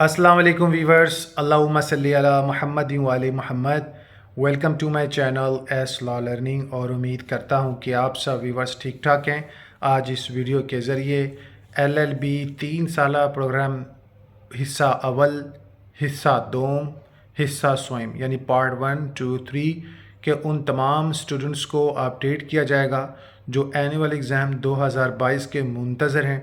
السلام علیکم ویورز، اللہم صلی علی محمد و علی محمد۔ ویلکم ٹو مائی چینل ایس لا لرننگ، اور امید کرتا ہوں کہ آپ سب ویورز ٹھیک ٹھاک ہیں۔ آج اس ویڈیو کے ذریعے LLB 3 سالہ پروگرام حصہ اول، حصہ دوم، حصہ سوئم یعنی پارٹ 1 2 3 کے ان تمام سٹوڈنٹس کو اپڈیٹ کیا جائے گا جو اینول ایگزام 2022 کے منتظر ہیں۔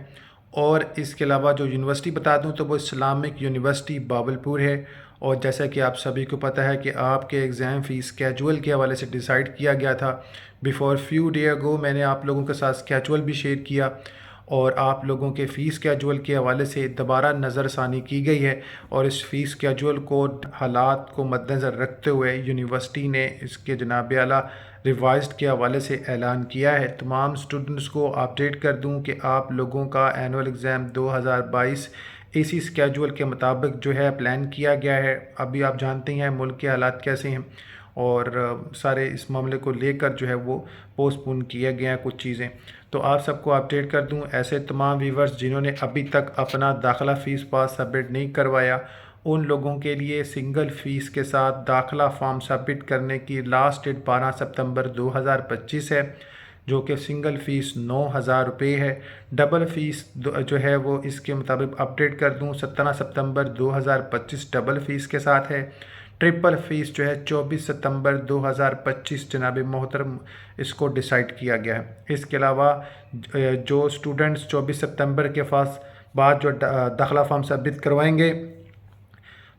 اور اس کے علاوہ جو یونیورسٹی بتا دوں تو وہ اسلامک یونیورسٹی باولپور ہے، اور جیسا کہ آپ سبھی کو پتہ ہے کہ آپ کے ایگزام فی اسکیجول کے حوالے سے ڈیسائیڈ کیا گیا تھا۔ بیفور فیو ڈے اگو میں نے آپ لوگوں کے ساتھ اسکیجول بھی شیئر کیا، اور آپ لوگوں کے فی اسکیجول کے حوالے سے دوبارہ نظر ثانی کی گئی ہے، اور اس فی اسکیجول کو حالات کو مد نظر رکھتے ہوئے یونیورسٹی نے اس کے جناب اعلیٰ ریوائزڈ کے حوالے سے اعلان کیا ہے۔ تمام سٹوڈنٹس کو اپڈیٹ کر دوں کہ آپ لوگوں کا اینول ایگزام 2022 اسی اسکیجول کے مطابق جو ہے پلان کیا گیا ہے۔ ابھی آپ جانتے ہیں ملک کے حالات کیسے ہیں، اور سارے اس معاملے کو لے کر جو ہے وہ پوسٹ پون کیا گیا ہیں کچھ چیزیں، تو آپ سب کو اپڈیٹ کر دوں۔ ایسے تمام ویورز جنہوں نے ابھی تک اپنا داخلہ فیس پاس سبمٹ نہیں کروایا، ان لوگوں کے لیے سنگل فیس کے ساتھ داخلہ فارم سبمٹ کرنے کی لاسٹ ڈیٹ 12 ستمبر 2025 ہے، جو کہ سنگل فیس 9,000 روپے ہے۔ ڈبل فیس جو ہے وہ اس کے مطابق اپڈیٹ کر دوں 17 ستمبر 2025 ڈبل فیس کے ساتھ ہے۔ ٹرپل فیس جو ہے 24 ستمبر 2025 جناب محترم اس کو ڈیسائیڈ کیا گیا ہے۔ اس کے علاوہ جو سٹوڈنٹس 24 ستمبر کے بعد جو داخلہ فارم سبمٹ کروائیں گے،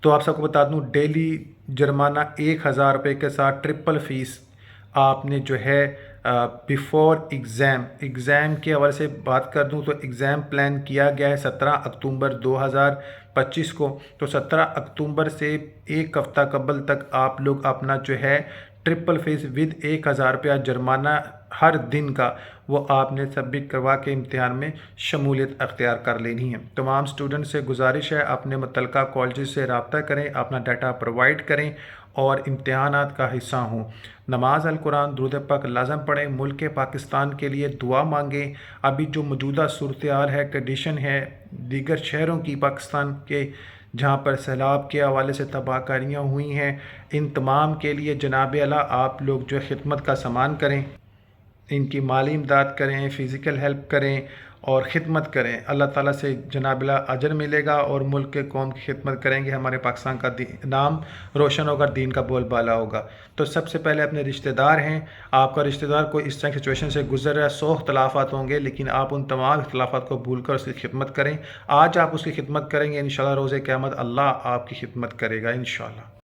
تو آپ سب کو بتا دوں ڈیلی جرمانہ 1,000 روپے کے ساتھ ٹرپل فیس آپ نے جو ہے بیفور ایگزام کے حوالے سے بات کر دوں تو ایگزام پلان کیا گیا ہے 17 اکتوبر 2025 کو، تو 17 اکتوبر سے ایک ہفتہ قبل تک آپ لوگ اپنا جو ہے ٹرپل فیس ود 1,000 روپیہ جرمانہ ہر دن کا وہ آپ نے سبمٹ کروا کے امتحان میں شمولیت اختیار کر لینی ہے۔ تمام سٹوڈنٹ سے گزارش ہے اپنے متعلقہ کالجز سے رابطہ کریں، اپنا ڈیٹا پرووائڈ کریں اور امتحانات کا حصہ ہوں۔ نماز القرآن درود پاک لازم پڑھیں، ملک پاکستان کے لیے دعا مانگیں۔ ابھی جو موجودہ صورتحال ہے، کنڈیشن ہے دیگر شہروں کی پاکستان کے جہاں پر سیلاب کے حوالے سے تباہ کاریاں ہوئی ہیں، ان تمام کے لیے جناب اعلیٰ آپ لوگ جو خدمت کا سامان کریں، ان کی مالی امداد کریں، فزیکل ہیلپ کریں اور خدمت کریں۔ اللہ تعالیٰ سے جناب اعلیٰ اجر ملے گا، اور ملک کے قوم کی خدمت کریں گے، ہمارے پاکستان کا نام روشن ہوگا، دین کا بول بالا ہوگا۔ تو سب سے پہلے اپنے رشتہ دار ہیں، آپ کا رشتہ دار کوئی اس طرح کی سچویشن سے گزر رہا ہے، 100 اختلافات ہوں گے، لیکن آپ ان تمام اختلافات کو بھول کر اس کی خدمت کریں۔ آج آپ اس کی خدمت کریں گے، انشاءاللہ روز قیامت اللہ آپ کی خدمت کرے گا انشاءاللہ۔